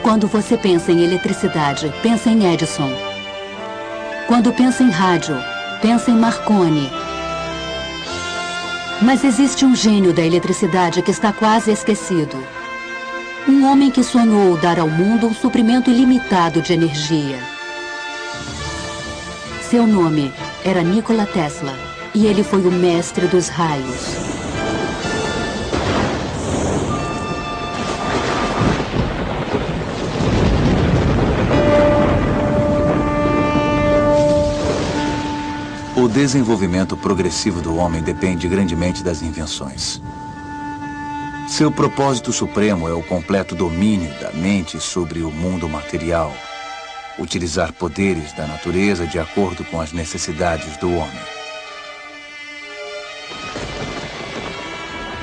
Quando você pensa em eletricidade, pensa em Edison. Quando pensa em rádio, pensa em Marconi. Mas existe um gênio da eletricidade que está quase esquecido. Um homem que sonhou dar ao mundo um suprimento ilimitado de energia. Seu nome era Nikola Tesla, e ele foi o mestre dos raios. O desenvolvimento progressivo do homem depende grandemente das invenções. Seu propósito supremo é o completo domínio da mente sobre o mundo material, utilizar poderes da natureza de acordo com as necessidades do homem.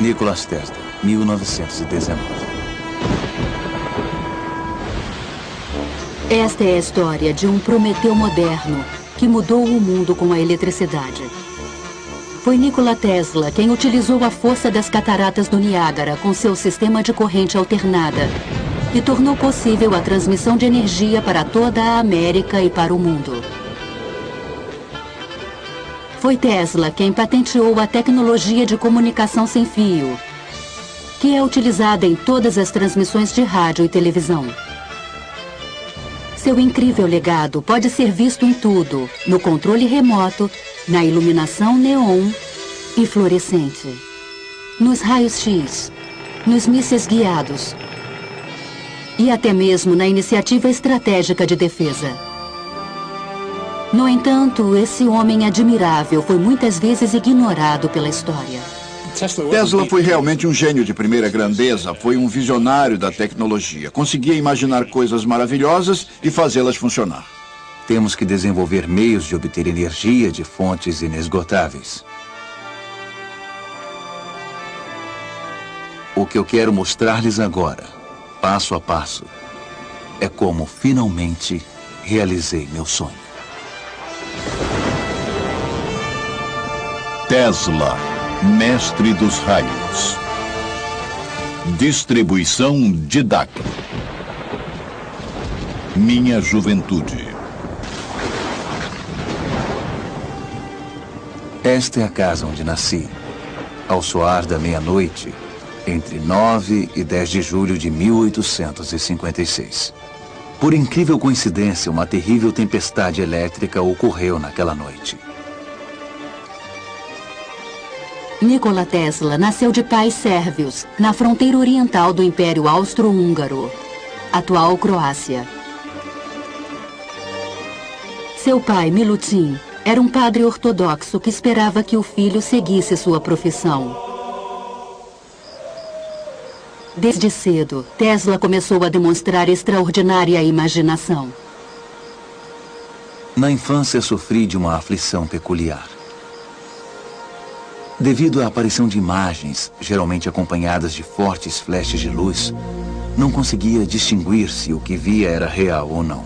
Nikola Tesla, 1919. Esta é a história de um Prometeu moderno que mudou o mundo com a eletricidade. Foi Nikola Tesla quem utilizou a força das cataratas do Niágara com seu sistema de corrente alternada e tornou possível a transmissão de energia para toda a América e para o mundo. Foi Tesla quem patenteou a tecnologia de comunicação sem fio, que é utilizada em todas as transmissões de rádio e televisão. Seu incrível legado pode ser visto em tudo, no controle remoto, na iluminação neon e fluorescente, nos raios-x, nos mísseis guiados e até mesmo na iniciativa estratégica de defesa. No entanto, esse homem admirável foi muitas vezes ignorado pela história. Tesla foi realmente um gênio de primeira grandeza, foi um visionário da tecnologia. Conseguia imaginar coisas maravilhosas e fazê-las funcionar. Temos que desenvolver meios de obter energia de fontes inesgotáveis. O que eu quero mostrar-lhes agora, passo a passo, é como finalmente realizei meu sonho. Tesla, mestre dos raios. Distribuição Didac. Minha juventude. Esta é a casa onde nasci, ao soar da meia-noite, entre 9 e 10 de julho de 1856. Por incrível coincidência, uma terrível tempestade elétrica ocorreu naquela noite. Nikola Tesla nasceu de pais sérvios, na fronteira oriental do Império Austro-Húngaro, atual Croácia. Seu pai, Milutin, era um padre ortodoxo que esperava que o filho seguisse sua profissão. Desde cedo, Tesla começou a demonstrar extraordinária imaginação. Na infância, sofri de uma aflição peculiar. Devido à aparição de imagens, geralmente acompanhadas de fortes flashes de luz, não conseguia distinguir se o que via era real ou não.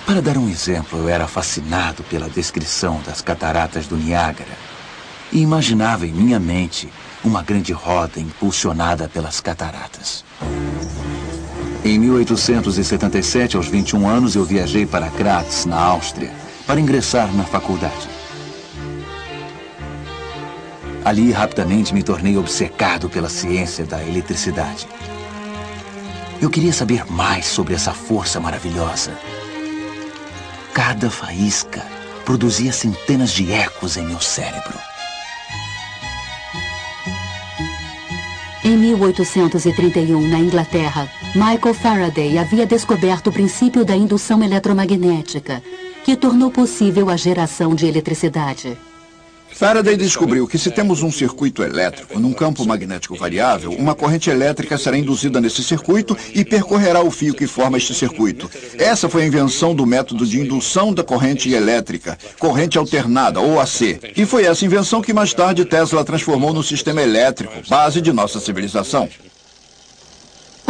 Para dar um exemplo, eu era fascinado pela descrição das cataratas do Niágara e imaginava em minha mente uma grande roda impulsionada pelas cataratas. Em 1877, aos 21 anos, eu viajei para Graz, na Áustria, para ingressar na faculdade. Ali, rapidamente, me tornei obcecado pela ciência da eletricidade. Eu queria saber mais sobre essa força maravilhosa. Cada faísca produzia centenas de ecos em meu cérebro. Em 1831, na Inglaterra, Michael Faraday havia descoberto o princípio da indução eletromagnética, que tornou possível a geração de eletricidade. Faraday descobriu que se temos um circuito elétrico num campo magnético variável, uma corrente elétrica será induzida nesse circuito e percorrerá o fio que forma este circuito. Essa foi a invenção do método de indução da corrente elétrica, corrente alternada, ou AC. E foi essa invenção que mais tarde Tesla transformou no sistema elétrico, base de nossa civilização.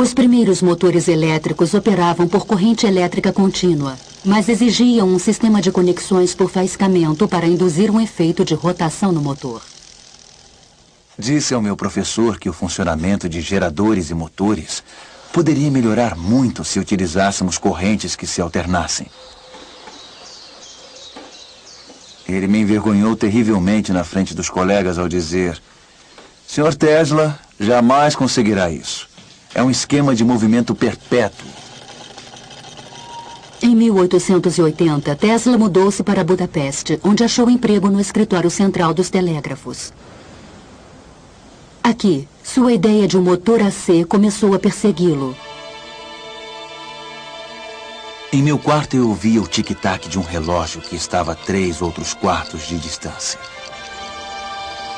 Os primeiros motores elétricos operavam por corrente elétrica contínua, mas exigiam um sistema de conexões por faiscamento para induzir um efeito de rotação no motor. Disse ao meu professor que o funcionamento de geradores e motores poderia melhorar muito se utilizássemos correntes que se alternassem. Ele me envergonhou terrivelmente na frente dos colegas ao dizer: Sr. Tesla jamais conseguirá isso. É um esquema de movimento perpétuo. Em 1880, Tesla mudou-se para Budapeste, onde achou emprego no escritório central dos telégrafos. Aqui, sua ideia de um motor AC começou a persegui-lo. Em meu quarto eu ouvia o tic-tac de um relógio que estava a 3 outros quartos de distância.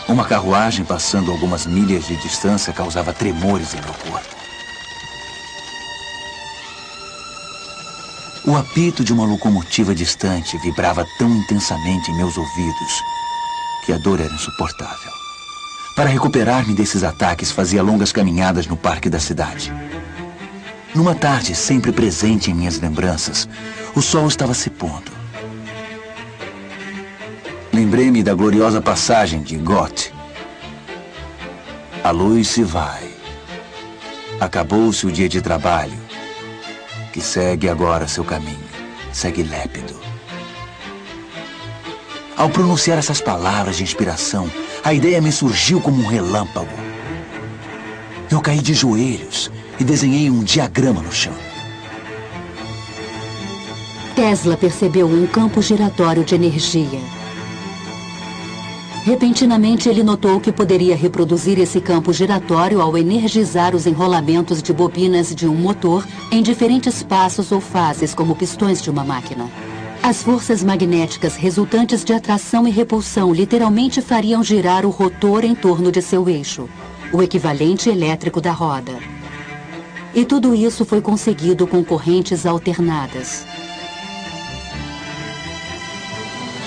Uma carruagem passando algumas milhas de distância causava tremores em meu corpo. O apito de uma locomotiva distante vibrava tão intensamente em meus ouvidos que a dor era insuportável. Para recuperar-me desses ataques, fazia longas caminhadas no parque da cidade. Numa tarde sempre presente em minhas lembranças, o sol estava se pondo. Lembrei-me da gloriosa passagem de Goethe. A luz se vai. Acabou-se o dia de trabalho, que segue agora seu caminho, segue lépido. Ao pronunciar essas palavras de inspiração, a ideia me surgiu como um relâmpago. Eu caí de joelhos e desenhei um diagrama no chão. Tesla percebeu um campo giratório de energia. Repentinamente, ele notou que poderia reproduzir esse campo giratório ao energizar os enrolamentos de bobinas de um motor em diferentes passos ou fases, como pistões de uma máquina. As forças magnéticas resultantes de atração e repulsão literalmente fariam girar o rotor em torno de seu eixo, o equivalente elétrico da roda. E tudo isso foi conseguido com correntes alternadas.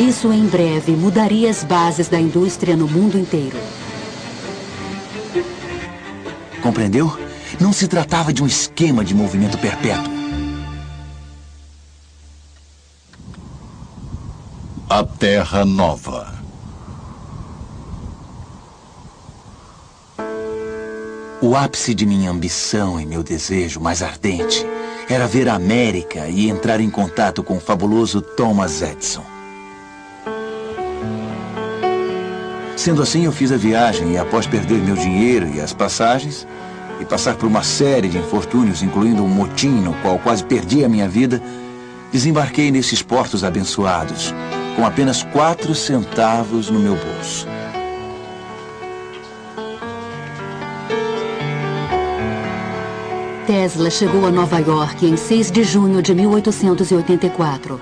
Isso em breve mudaria as bases da indústria no mundo inteiro. Compreendeu? Não se tratava de um esquema de movimento perpétuo. A Terra Nova. O ápice de minha ambição e meu desejo mais ardente era ver a América e entrar em contato com o fabuloso Thomas Edison. Sendo assim, eu fiz a viagem e, após perder meu dinheiro e as passagens, e passar por uma série de infortúnios, incluindo um motim no qual quase perdi a minha vida, desembarquei nesses portos abençoados, com apenas 4 centavos no meu bolso. Tesla chegou a Nova York em 6 de junho de 1884.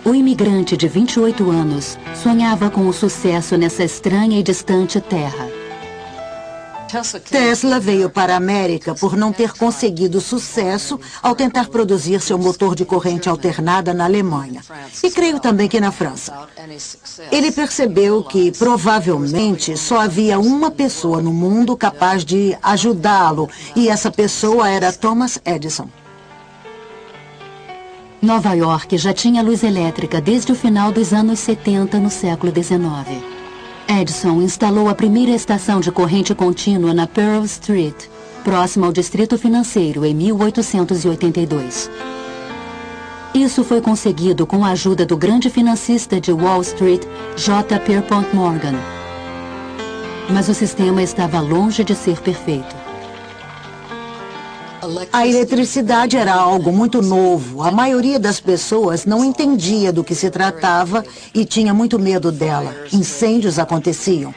O imigrante de 28 anos sonhava com o sucesso nessa estranha e distante terra. Tesla veio para a América por não ter conseguido sucesso ao tentar produzir seu motor de corrente alternada na Alemanha. E creio também que na França. Ele percebeu que, provavelmente, só havia uma pessoa no mundo capaz de ajudá-lo, e essa pessoa era Thomas Edison. Nova York já tinha luz elétrica desde o final dos anos 70 no século XIX. Edison instalou a primeira estação de corrente contínua na Pearl Street, próxima ao Distrito Financeiro, em 1882. Isso foi conseguido com a ajuda do grande financista de Wall Street, J. Pierpont Morgan. Mas o sistema estava longe de ser perfeito. A eletricidade era algo muito novo. A maioria das pessoas não entendia do que se tratava e tinha muito medo dela. Incêndios aconteciam.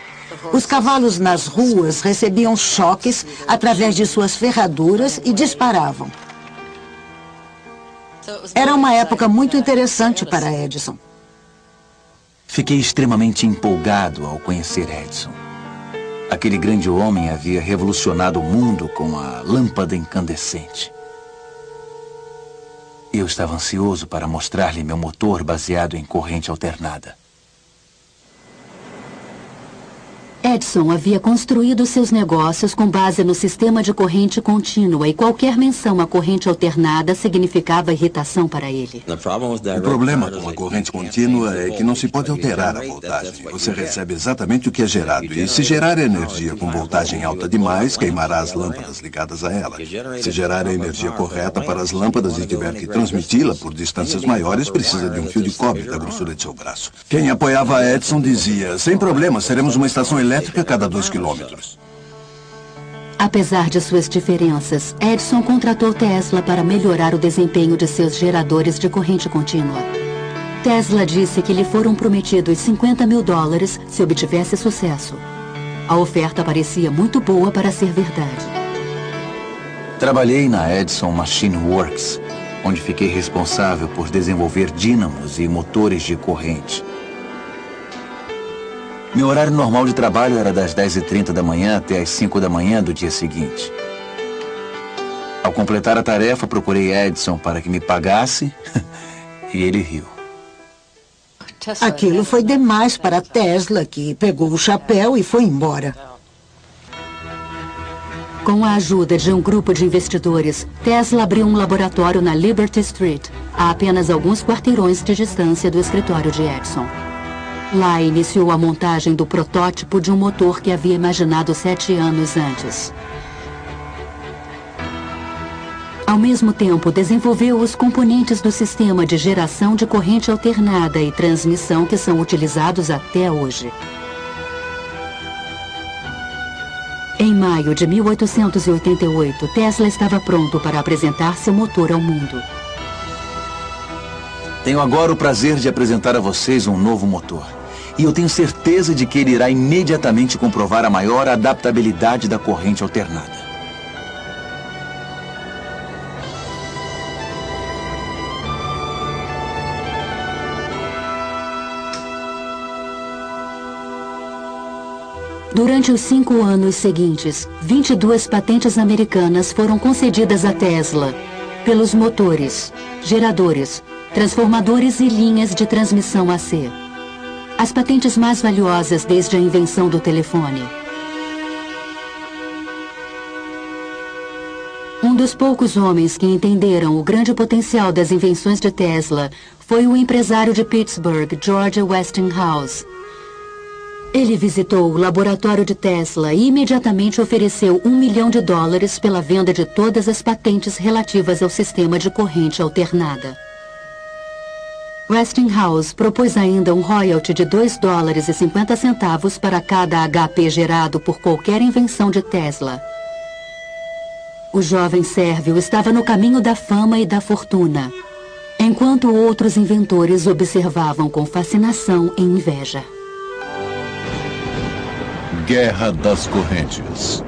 Os cavalos nas ruas recebiam choques através de suas ferraduras e disparavam. Era uma época muito interessante para Edison. Fiquei extremamente empolgado ao conhecer Edison. Aquele grande homem havia revolucionado o mundo com a lâmpada incandescente. Eu estava ansioso para mostrar-lhe meu motor baseado em corrente alternada. Edison havia construído seus negócios com base no sistema de corrente contínua e qualquer menção à corrente alternada significava irritação para ele. O problema com a corrente contínua é que não se pode alterar a voltagem. Você recebe exatamente o que é gerado. E se gerar energia com voltagem alta demais, queimará as lâmpadas ligadas a ela. Se gerar a energia correta para as lâmpadas e tiver que transmiti-la por distâncias maiores, precisa de um fio de cobre da grossura de seu braço. Quem apoiava Edison dizia, sem problema, seremos uma estação elétrica a cada 2 quilômetros. Apesar de suas diferenças, Edison contratou Tesla para melhorar o desempenho de seus geradores de corrente contínua. Tesla disse que lhe foram prometidos $50 mil se obtivesse sucesso. A oferta parecia muito boa para ser verdade. Trabalhei na Edison Machine Works, onde fiquei responsável por desenvolver dínamos e motores de corrente. Meu horário normal de trabalho era das 10h30 da manhã até as 5 da manhã do dia seguinte. Ao completar a tarefa, procurei Edison para que me pagasse e ele riu. Aquilo foi demais para Tesla, que pegou o chapéu e foi embora. Com a ajuda de um grupo de investidores, Tesla abriu um laboratório na Liberty Street, a apenas alguns quarteirões de distância do escritório de Edison. Lá iniciou a montagem do protótipo de um motor que havia imaginado 7 anos antes. Ao mesmo tempo, desenvolveu os componentes do sistema de geração de corrente alternada e transmissão que são utilizados até hoje. Em maio de 1888, Tesla estava pronto para apresentar seu motor ao mundo. Tenho agora o prazer de apresentar a vocês um novo motor. E eu tenho certeza de que ele irá imediatamente comprovar a maior adaptabilidade da corrente alternada. Durante os 5 anos seguintes, 22 patentes americanas foram concedidas a Tesla pelos motores, geradores, transformadores e linhas de transmissão AC. As patentes mais valiosas desde a invenção do telefone. Um dos poucos homens que entenderam o grande potencial das invenções de Tesla foi o empresário de Pittsburgh, George Westinghouse. Ele visitou o laboratório de Tesla e imediatamente ofereceu $1 milhão pela venda de todas as patentes relativas ao sistema de corrente alternada. Westinghouse propôs ainda um royalty de $2,50 para cada HP gerado por qualquer invenção de Tesla. O jovem sérvio estava no caminho da fama e da fortuna, enquanto outros inventores observavam com fascinação e inveja. Guerra das Correntes.